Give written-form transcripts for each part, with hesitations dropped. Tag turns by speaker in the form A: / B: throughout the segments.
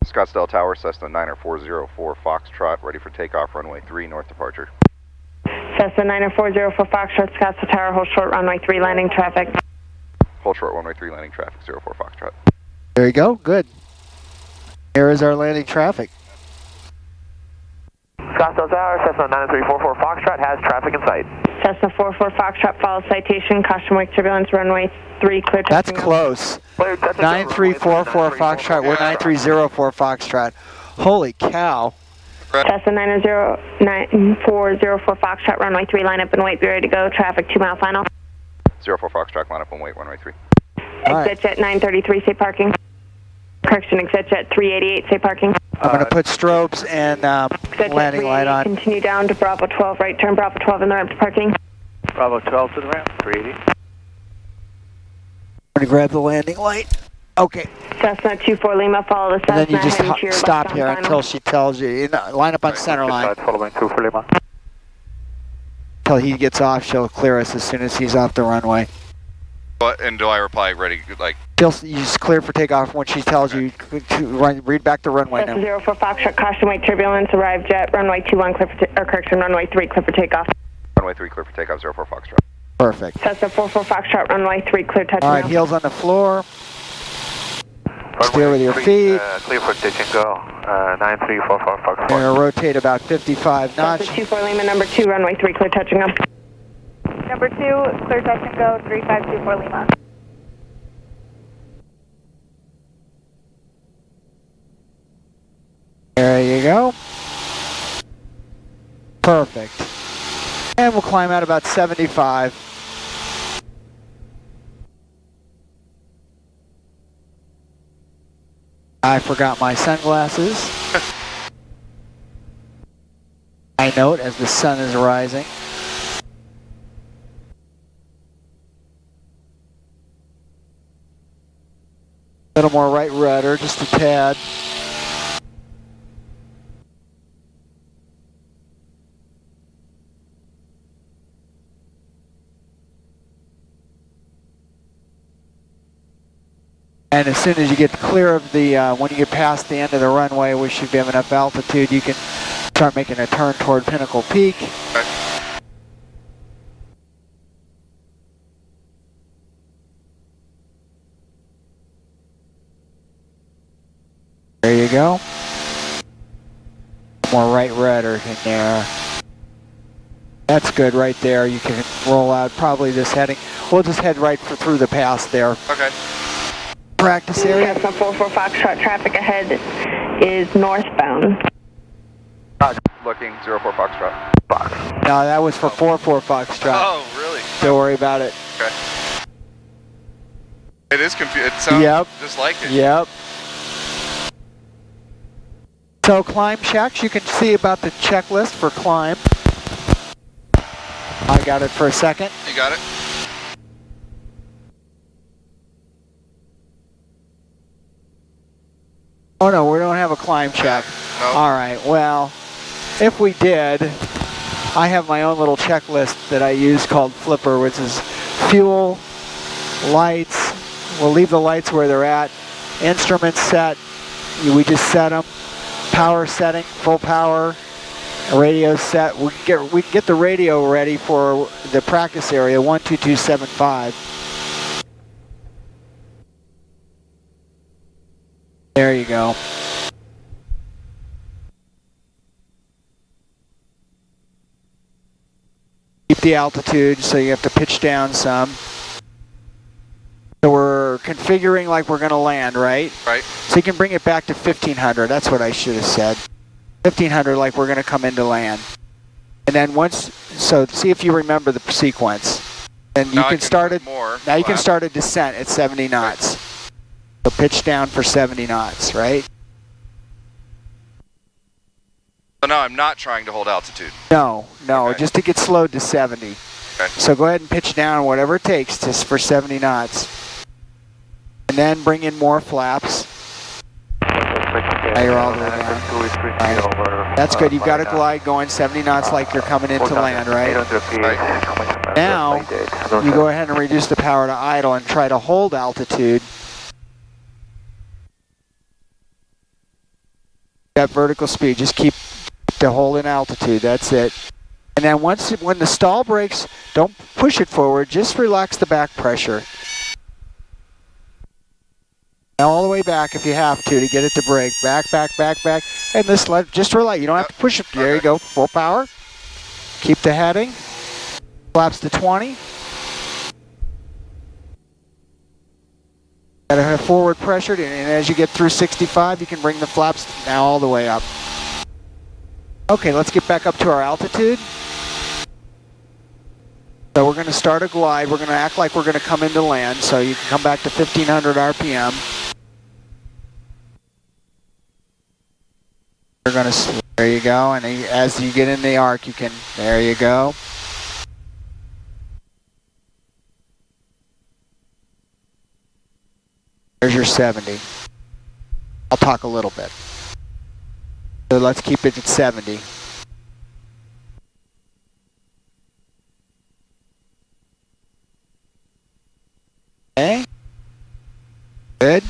A: Scottsdale Tower, Cessna 90404 Foxtrot, ready for takeoff, runway 3, north departure.
B: Cessna 90404 Foxtrot, Scottsdale Tower, hold short, runway 3, landing traffic.
A: Hold short, runway 3, landing traffic, 04 Foxtrot.
C: There you go, good. Here is our landing traffic.
D: Scottsdale Tower, Cessna 9344 Foxtrot has traffic in sight.
B: Cessna 44 Foxtrot follows citation, caution wake turbulence, runway 3, clear
C: That's
B: touching
C: close. 9344 Foxtrot, we're 9304 Foxtrot. Holy cow.
B: Cessna 90404 Foxtrot, runway 3, line up and wait, be ready to go, traffic 2 mile final.
A: 04 Foxtrot, line up and wait, runway 3.
B: Exit jet 933, say parking. Correction, exit jet 388, say parking.
C: I'm going to put strobes and landing light on.
B: Continue down to Bravo 12, right turn Bravo 12 in the ramp to parking.
D: Bravo 12 to the ramp, 380.
C: I'm going to grab the landing light. Okay.
B: Cessna 24 Lima, follow the Cessna.
C: And then you just stop here until she tells you. Line up on center line.
D: Following 2 for Lima.
C: Until he gets off, she'll clear us as soon as he's off the runway.
A: And do I reply ready, like?
C: You just clear for takeoff when she tells you to read back the runway now.
B: Cessna 04 Foxtrot, caution wake turbulence, arrive jet, runway 21, clear for correction, runway 3, clear for takeoff.
A: Runway 3, clear for takeoff, 04 Foxtrot.
C: Perfect.
B: Cessna 44 Foxtrot, runway 3, clear touch.
C: All right, heels on the floor. Steer with your feet.
D: Clear for ditch and go, 9344 Foxtrot.
C: We're going to rotate about 55 knots.
B: Cessna 24 Lima, number 2, runway 3, clear touching up.
E: Number 2, clear touch and go, 3524 Lima.
C: There you go. Perfect. And we'll climb out about 75. I forgot my sunglasses. I note as the sun is rising. A little more right rudder, just a tad. And as soon as you get clear of the, when you get past the end of the runway, we should have enough altitude, you can start making a turn toward Pinnacle Peak. There you go. More right rudder in there. That's good right there. You can roll out probably this heading. We'll just head right through the pass there.
A: Okay.
C: Practice area.
B: Cessna 44 Foxtrot, traffic ahead is northbound.
A: Looking, 04 Foxtrot.
D: Box.
C: No, that was for 44 Foxtrot.
A: Oh, really?
C: Don't worry about it.
A: Okay. It is confusing. It sounds just like it.
C: Yep. So climb checks, you can see about the checklist for climb. I got it for a second.
A: You got it?
C: Oh no, we don't have a climb check.
A: No.
C: All right, well, if we did, I have my own little checklist that I use called Flipper, which is fuel, lights, we'll leave the lights where they're at, instruments set, we just set them, power setting, full power, radio set, we can get the radio ready for the practice area, 12275. There you go. Keep the altitude, so you have to pitch down some. So we're configuring like we're going to land, right?
A: Right.
C: So you can bring it back to 1500. That's what I should have said. 1500 like we're going to come into land. And then once, so see if you remember the sequence. And you can start it. Now you can start a descent at 70 knots. Right. So pitch down for 70 knots, right?
A: So now I'm not trying to hold altitude.
C: No,
A: Okay.
C: just to get slowed to 70.
A: Okay.
C: So go ahead and pitch down whatever it takes for 70 knots. And then bring in more flaps. Now you're all the way down. Right. That's good. You've got a glide going 70 knots like you're coming into land, right?
A: Right.
C: Now, you go ahead and reduce the power to idle and try to hold altitude. That vertical speed, just keep the hold in altitude, that's it. And then when the stall breaks, don't push it forward, just relax the back pressure. Now all the way back if you have to get it to break. Back, and just relax. You don't have to push it. There you go, full power. Keep the heading. Flaps to 20. Gotta have forward pressured, and as you get through 65, you can bring the flaps now all the way up. Okay, let's get back up to our altitude. So we're going to start a glide. We're going to act like we're going to come into land, so you can come back to 1500 RPM. We're going to, there you go, and as you get in the arc, you can, there you go. There's your 70. I'll talk a little bit. So let's keep it at 70. Okay. Good.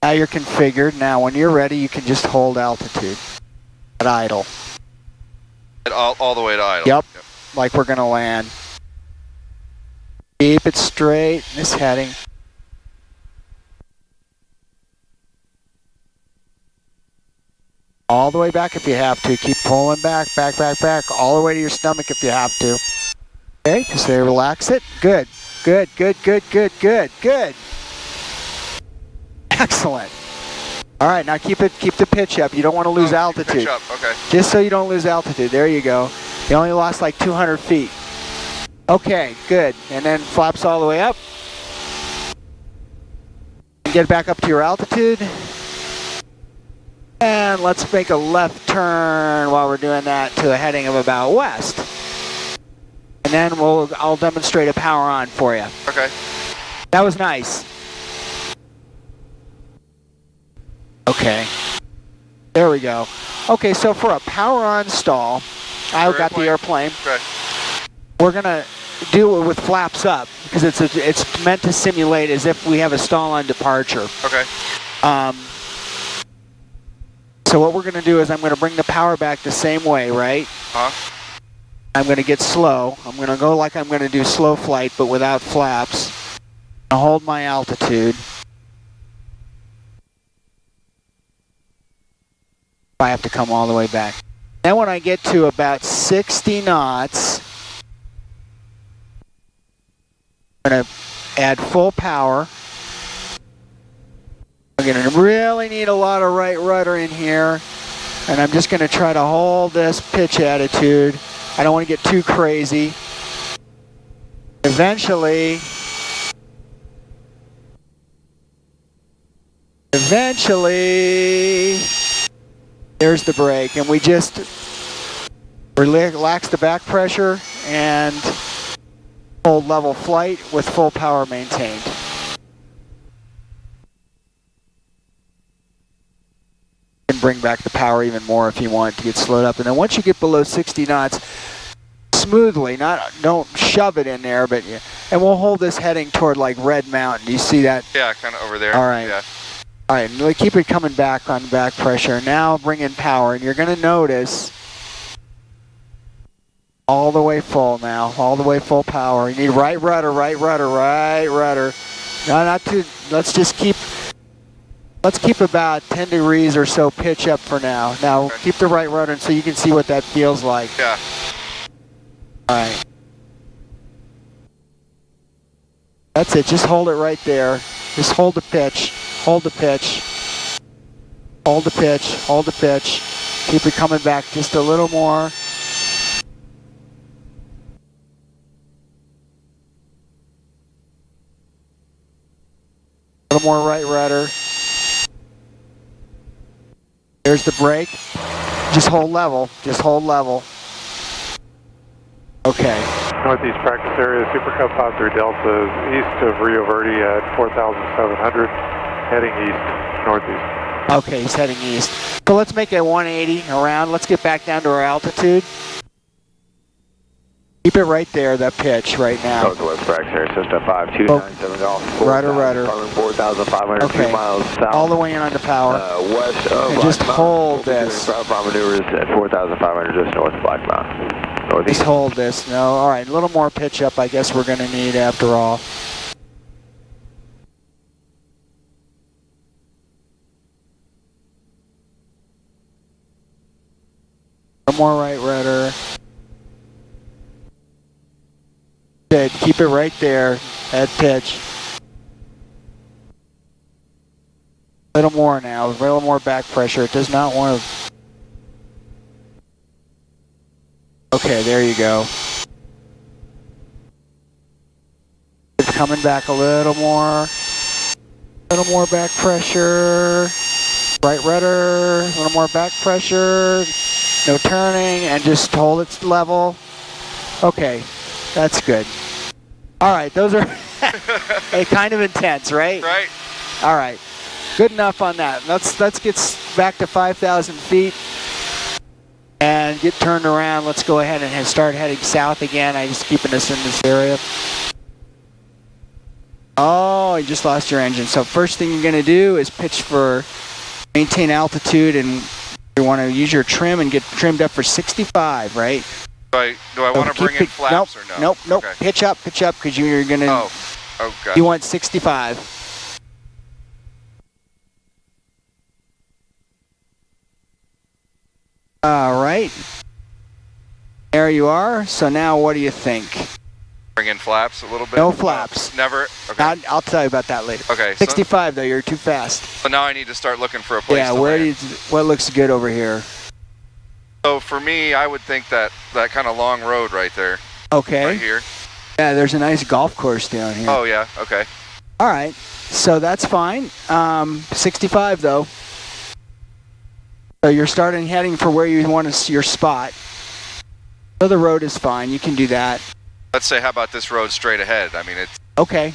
C: Now you're configured. Now when you're ready, you can just hold altitude at idle.
A: All the way to idle.
C: Yep. Like we're going to land. Keep it straight, this heading. All the way back if you have to. Keep pulling back, all the way to your stomach if you have to. Okay, just say relax it. Good. Excellent. All right, now keep the pitch up. You don't want to lose altitude.
A: Pitch up, okay.
C: Just so you don't lose altitude. There you go. You only lost like 200 feet. Okay, good. And then flaps all the way up. And get back up to your altitude. And let's make a left turn while we're doing that to a heading of about west. And then I'll demonstrate a power on for you.
A: Okay.
C: That was nice. Okay. There we go. Okay, so for a power on stall, I got the airplane.
A: Okay.
C: We're gonna do it with flaps up because it's meant to simulate as if we have a stall on departure.
A: Okay.
C: So what we're gonna do is I'm gonna bring the power back the same way, right? I'm gonna get slow. I'm gonna go like I'm gonna do slow flight, but without flaps. I'll hold my altitude. I have to come all the way back. Then when I get to about 60 knots, I'm going to add full power. I'm going to really need a lot of right rudder in here, and I'm just going to try to hold this pitch attitude. I don't want to get too crazy. Eventually, there's the brake, and we just relax the back pressure and hold level flight with full power maintained. You can bring back the power even more if you want to get slowed up. And then once you get below 60 knots, smoothly, don't shove it in there, but and we'll hold this heading toward like Red Mountain. Do you see that?
A: Yeah, kind of over there.
C: All right.
A: Yeah.
C: All right, and keep it coming back on back pressure. Now bring in power, and you're going to notice all the way full now, all the way full power. You need right rudder. No, not too, let's keep about 10 degrees or so pitch up for now. Now
A: Okay.
C: keep the right rudder so you can see what that feels like.
A: Yeah.
C: All right. That's it, just hold it right there. Just hold the pitch. Hold the pitch. Hold the pitch. Hold the pitch. Keep it coming back just a little more. A little more right rudder. There's the brake. Just hold level. Just hold level. Okay.
F: Northeast practice area, Super Cub 53 Delta, east of Rio Verde at 4,700, heading east, northeast.
C: Okay, he's heading east. So let's make a 180 around. Let's get back down to our altitude. Keep it right there, that pitch right now.
D: Northwest fractionary system 5297 Golf.
C: Rudder.
D: 4,500
C: Okay.
D: miles south.
C: All the way in under power.
D: West of
C: And just
D: Black Mountain.
C: hold
D: We'll be doing
C: this.
D: southbound maneuvers at 4,500 just north of Black Mountain.
C: Just
D: Northeast.
C: hold this. No, all right, a little more pitch up I guess we're going to need after all. One more right rudder. Good, keep it right there, that pitch. A little more now, a little more back pressure. It does not want to... Okay, there you go. It's coming back a little more back pressure. Right rudder, a little more back pressure. No turning, and just hold it level. Okay, that's good. All right, those are hey, kind of intense, right?
A: Right.
C: All right, good enough on that. Let's get back to 5,000 feet and get turned around. Let's go ahead and start heading south again. I'm just keeping us in this area. Oh, you just lost your engine. So first thing you're going to do is pitch for maintain altitude, and you want to use your trim and get trimmed up for 65, right?
A: Do I want to bring in flaps or no?
C: Nope.
A: Okay.
C: Pitch up, because you're going to...
A: Oh, okay.
C: You want 65. All right. There you are. So now what do you think?
A: Bring in flaps a little bit?
C: No flaps.
A: Never? Okay.
C: I'll tell you about that later.
A: Okay.
C: 65 though, you're too fast.
A: So now I need to start looking for a place
C: Yeah,
A: to land.
C: what looks good over here?
A: So for me, I would think that kind of long road right there.
C: Okay.
A: Right here.
C: Yeah, there's a nice golf course down here.
A: Oh, yeah. Okay.
C: All right. So that's fine. 65 though. So you're heading for where you want to see your spot. So the road is fine. You can do that.
A: Let's say, how about this road straight ahead? I mean, it's...
C: Okay.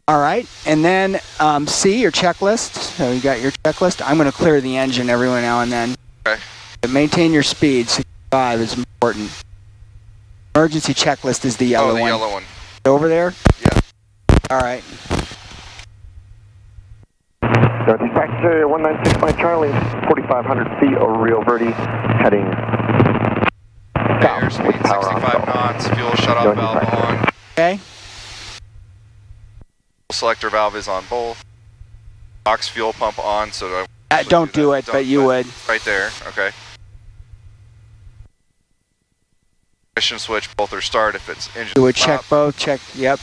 C: All right, and then see your checklist. So you got your checklist. I'm going to clear the engine every now and then.
A: Okay.
C: But maintain your speed. 65 is important. Emergency checklist is the yellow one.
A: Oh, the yellow one.
C: Over there?
A: Yeah.
C: All right.
D: Northeast practice area 196 by Charlie, 4,500 feet over Rio Verde, heading south with
A: Airspeed
D: power
A: 65
D: on.
A: knots, fuel shut-off
D: Going
A: valve
D: back.
A: on.
C: Okay.
A: Selector valve is on both. Box fuel pump on, so
C: Don't do it, but you would.
A: Right there, okay. Ignition switch, both are start if it's engine
C: You would
A: stop.
C: check both. Check. Yep.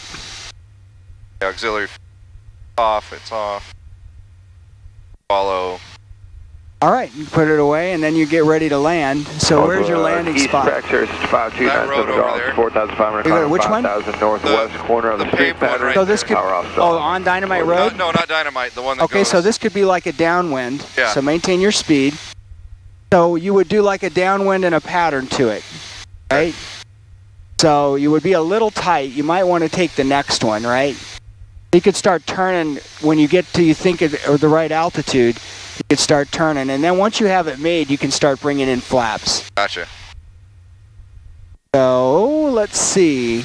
A: The auxiliary off, it's off. Follow.
C: All right, you put it away, and then you get ready to land. So where's your landing
D: East
C: spot?
D: fracture, 5297
A: over
D: Golf,
A: there.
D: 4,500,
C: Which one?
D: 5,000 northwest corner of the street
A: paved one
D: battery.
A: right
C: So this could.
D: Power off,
C: Oh, on Dynamite Road.
A: No, not dynamite, the one that
C: Okay,
A: goes...
C: so this could be like a downwind.
A: Yeah.
C: So maintain your speed. So you would do like a downwind and a pattern to it, right? So you would be a little tight. You might want to take the next one, right? You could start turning when you get to you think of the right altitude. You could start turning, and then once you have it made, you can start bringing in flaps.
A: Gotcha.
C: So let's see.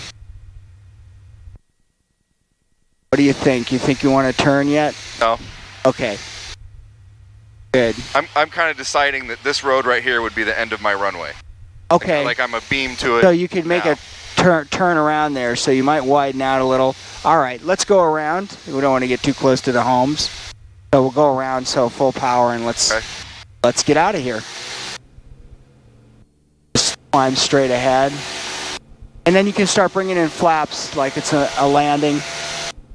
C: What do you think? You think you want to turn yet?
A: No.
C: Okay. Good.
A: I'm kind of deciding that this road right here would be the end of my runway.
C: Okay.
A: Like I'm a beam to it.
C: So you could make
A: now.
C: a turn around there, so you might widen out a little. All right, let's go around. We don't want to get too close to the homes. So we'll go around, so full power, and let's get out of here. Just climb straight ahead. And then you can start bringing in flaps like it's a landing.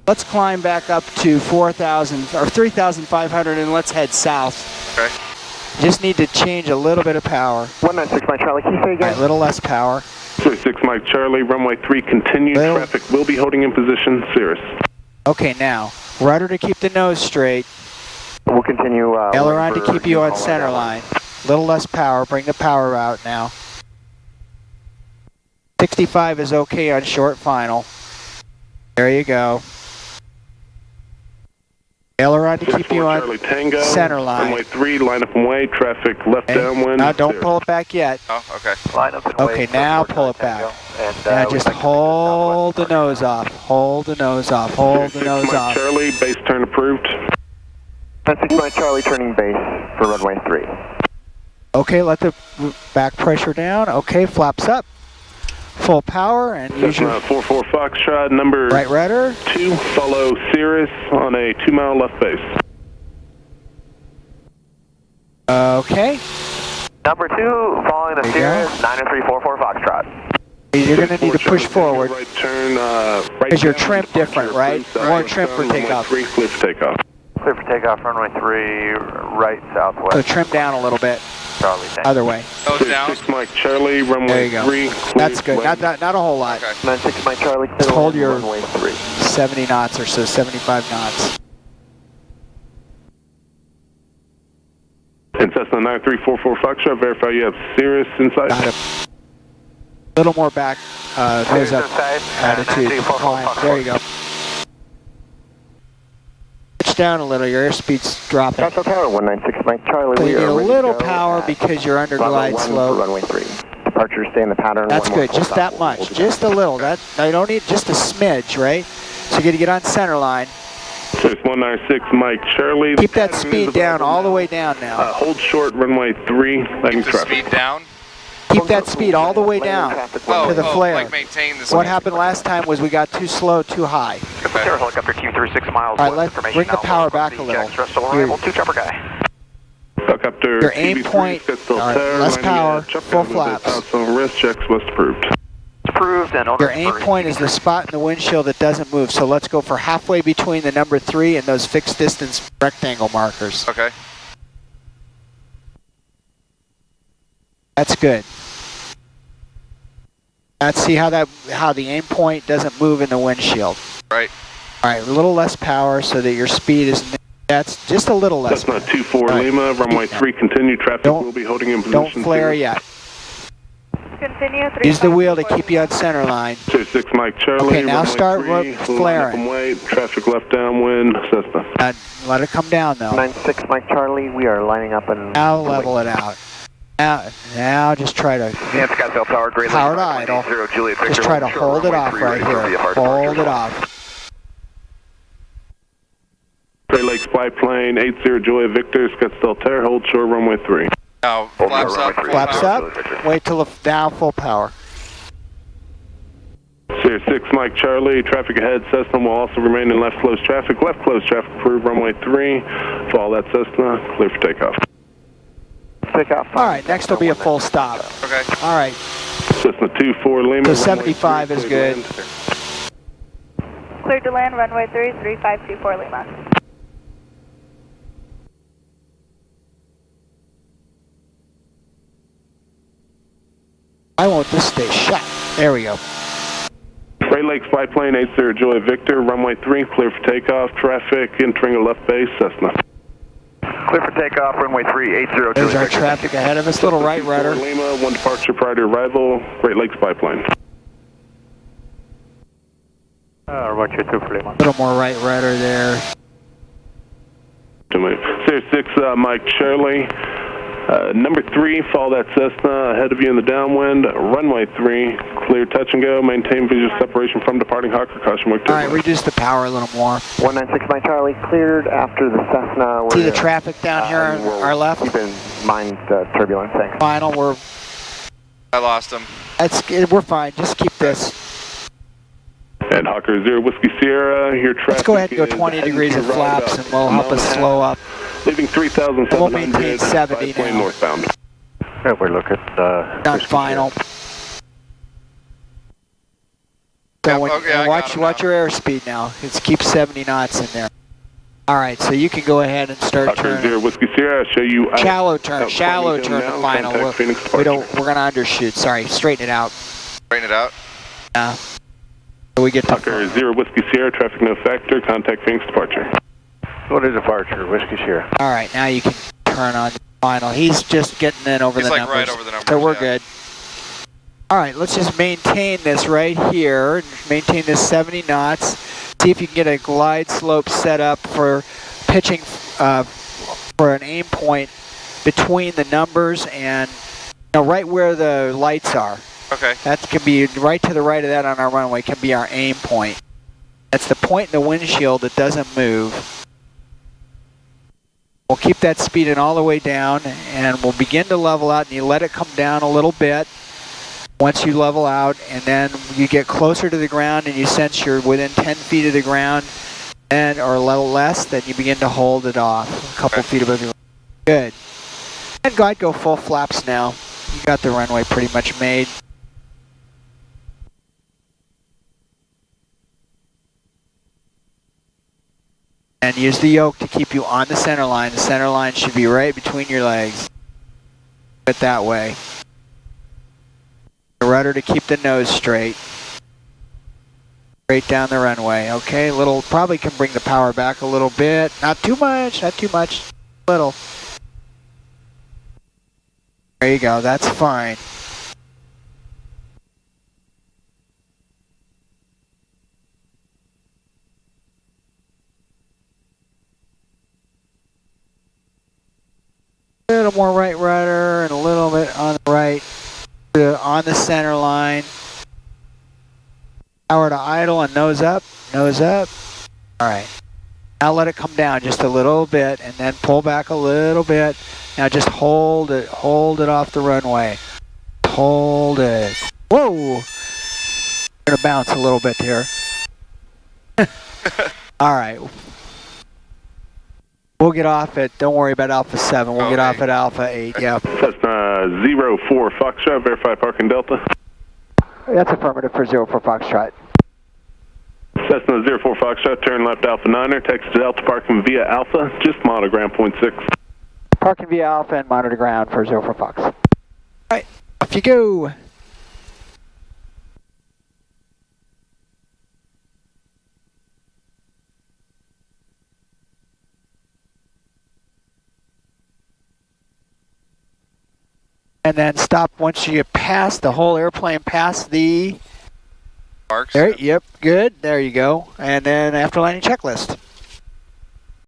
C: Let's climb back up to 4,000 or 3,500 and let's head south.
A: Okay.
C: Just need to change a little bit of power.
D: 196 by Charlie, can you say
C: All
D: again?
C: right, a little less power.
G: 36 Mike Charlie, runway 3 continued.
C: Little.
G: Traffic will be holding in position. Cirrus.
C: Okay, now, rudder to keep the nose straight.
D: We'll continue.
C: Aileron to keep you on center line. Little less power, bring the power out now. 65 is okay on short final. There you go. Aileron to keep
G: 4
C: you on
G: Charlie Tango,
C: center line.
G: runway 3, line up and wait, traffic left
C: Okay.
G: downwind.
C: Now don't
G: Cirrus.
C: pull it back yet.
A: Oh, okay.
D: Line up and
C: Okay, now pull it back. Now just hold the nose off. Hold the nose off. Hold the
G: 6
C: nose
G: Mike
C: off.
G: Charlie, base turn approved.
D: 6 Mike Charlie turning base for runway 3.
C: Okay, let the back pressure down. Okay, flaps up. Full power and use your
G: Cessna 44 Foxtrot, number
C: right rudder.
G: 2, follow Cirrus on a 2-mile left base.
C: Okay,
D: Number 2, following the
C: There you go.
D: Cirrus 90344 Foxtrot.
C: you're going to need to
G: 4
C: push
G: Charlie
C: forward.
G: Tango, right turn, right
C: Because your
G: down,
C: trim
G: departure
C: different, right?
G: approved,
C: More
G: southwest
C: trim for
G: bound, runway
C: takeoff.
G: 3, clear for takeoff.
D: Clear for takeoff, runway 3, right southwest.
C: So trim down a little bit.
D: Charlie, thank you.
C: Other way.
A: Nose down.
G: 6 Mike Charlie, runway
C: There you go.
G: 3, clear
C: That's good.
G: left.
C: Not a whole lot.
A: Okay.
D: 96 Mike Charlie,
C: Just hold
D: clear
C: your-
D: runway 3.
C: 70 knots or so, 75 knots.
G: And Cessna 9344 Foxtrot, verify you have Cirrus inside.
C: Got it. Little more back, nose up attitude. Climb. There you go. Pitch down a little. Your airspeed's dropping.
D: Central Tower, 196 Mike Charlie.
C: So
D: we
C: you
D: are
C: need a
D: ready to
C: little
D: go
C: power
D: at
C: because you're under
D: Bravo
C: glide
D: 1 for
C: slope.
D: runway 3. Departure, stay in the pattern.
C: That's
D: one more
C: good.
D: full
C: Just
D: stop.
C: that much. Just a little. That I don't need just a smidge, right? So you got to get on center line.
G: Cirrus 196 Mike Charlie.
C: Keep that
G: Pattern
C: speed
G: is
C: down
G: available
C: all the
G: now.
C: way down now.
G: Hold short, runway 3, letting
A: Keep the
G: traffic.
A: speed down.
C: Keep that speed all the way down
A: Oh,
C: to the flare.
A: like maintain the speed.
C: What happened last time was we got too slow, too high.
A: Okay.
D: Helicopter Q3, 6 miles.
C: All right, let's bring the power back a little. Your-
D: 2 chopper guy.
G: Helicopter
C: Your aim
G: TV3,
C: point,
G: Scottsdale
C: all right,
G: Tower,
C: less
G: landing
C: power,
G: at Chuck
C: full
G: Evans,
C: flaps.
G: Outside wrist checks West approved.
D: Approved and
C: Your aim point is the spot in the windshield that doesn't move. So let's go for halfway between the number 3 and those fixed distance rectangle markers.
A: Okay.
C: That's good. Let's see how the aim point doesn't move in the windshield.
A: Right.
C: All right, a little less power so that your speed is. That's just a little less.
G: Cessna 24
C: All right.
G: Lima, runway 3, continue traffic.
C: Don't-
G: will be holding in
C: Don't
G: position.
C: flare yet.
E: Continue.
C: Use the wheel to keep you on center line.
G: 6 Mike Charlie.
C: Okay, now
G: runway
C: start
G: 3,
C: ro-
G: line up
C: flaring.
G: and wait, traffic left downwind, Cessna.
C: Let it come down though.
D: 96 Mike Charlie, we are lining up and...
C: Now level it out. Now just try to
D: Scottsdale Tower, Great
C: Powered idle. Just try to hold it off right here. Hold it off.
G: Great Lakes biplane, 80 Julia Victor, Scottsdale Tower, hold short, runway 3.
A: Now, flaps up.
C: Flaps up. Wait till now full power.
G: Sierra 6 Mike Charlie, traffic ahead, Cessna will also remain in left close traffic. Left close traffic approved, runway 3. Follow that Cessna, clear for takeoff.
D: Takeoff.
C: All right, next will be a full stop.
A: Okay.
C: All right,
G: Cessna 24 Lima.
C: so
G: runway
C: 75
G: 3,
C: is
G: clear
C: good.
G: to land.
E: Cleared to land, runway 3, 3524 Lima.
C: I want this stay shut. There we go.
G: Great Lakes biplane, 80 Julia Victor, runway 3, clear for takeoff. Traffic entering a left base, Cessna.
D: Clear for takeoff, runway 3, 80
C: There's
D: Julia
C: our
D: Victor.
C: traffic ahead of us. Little right rudder.
G: Lima, 1 departure prior to arrival, Great Lakes biplane.
D: Roger 2 for Lima.
C: Little more right rudder there.
G: Sierra 6 Mike Charlie. Number 3, follow that Cessna ahead of you in the downwind. Runway 3, clear touch and go. Maintain visual separation from departing Hawker. Caution wake
C: All right,
G: turbulence.
C: reduce the power a little more.
D: 196 Mike Charlie, cleared after the Cessna.
C: See the traffic down here on
D: We'll
C: our left?
D: Keep in mind turbulence, thanks.
C: Final,
A: I lost him.
C: we're fine. Just keep this.
G: And Hawker 0 Whiskey Sierra, your traffic
C: Let's go ahead and go
G: is
C: 20
G: heading
C: degrees
G: to
C: of
G: right
C: flaps
G: about
C: and we'll help us
G: 1.5,
C: slow up.
G: Leaving 3,700.
C: We'll maintain 70
G: biplane
C: now.
G: northbound.
D: Yeah, we're looking
C: Done final. So
A: Yeah,
C: when,
A: okay,
C: and
A: I
C: watch
A: got him
C: watch
A: now.
C: your airspeed now. It's keep 70 knots in there. All right, so you can go ahead and start
G: Hawker
C: turning.
G: 0 Whiskey Sierra, I'll show you out.
C: Shallow turn,
G: out
C: shallow
G: climbing
C: turn
G: hill
C: to
G: now,
C: final.
G: contact Phoenix
C: We're
G: departure.
C: gonna undershoot. Sorry, straighten it out.
A: Straighten it out.
C: So we get to
G: Hawker 0 Whiskey Sierra, traffic no factor, contact Phoenix departure.
D: What is departure? Whiskey Sierra.
C: All right, now you can turn on the final. He's just getting in over
A: He's
C: the
A: like
C: numbers.
A: right over the numbers,
C: So we're
A: yeah.
C: good. All right, let's just maintain this right here. Maintain this 70 knots. See if you can get a glide slope set up for pitching for an aim point between the numbers and right where the lights are.
H: Okay.
C: That can be right to the right of that on our runway, can be our aim point. That's the point in the windshield that doesn't move. We'll keep that speed in all the way down, and we'll begin to level out, and you let it come down a little bit once you level out, and then you get closer to the ground and you sense you're within 10 feet of the ground or a little less, then you begin to hold it off a couple feet above the ground. Good. And I'd go full flaps now. You got the runway pretty much made. And use the yoke to keep you on the center line. The center line should be right between your legs. It that way. The rudder to keep the nose straight. Straight down the runway. Okay, probably can bring the power back a little bit. Not too much, not too much. Little. There you go, that's fine. A little more right rudder and a little bit on the right, on the center line. Power to idle and nose up, nose up. All right. Now let it come down just a little bit and then pull back a little bit. Now just hold it off the runway. Hold it. Whoa! We're gonna bounce a little bit here. All right. We'll get off at, don't worry about Alpha 7, we'll get off at Alpha 8, yeah.
G: Cessna 04 Foxtrot, verify parking Delta.
C: That's affirmative for 04 Foxtrot.
G: Cessna 04 Foxtrot, turn left Alpha 9er, text to Delta, parking via Alpha, just monitor ground point 6.
C: Parking via Alpha and monitor ground for 04 Fox. All right, off you go. And then stop once you pass the whole airplane past the
H: marks.
C: There, yep, good. There you go. And then after landing checklist.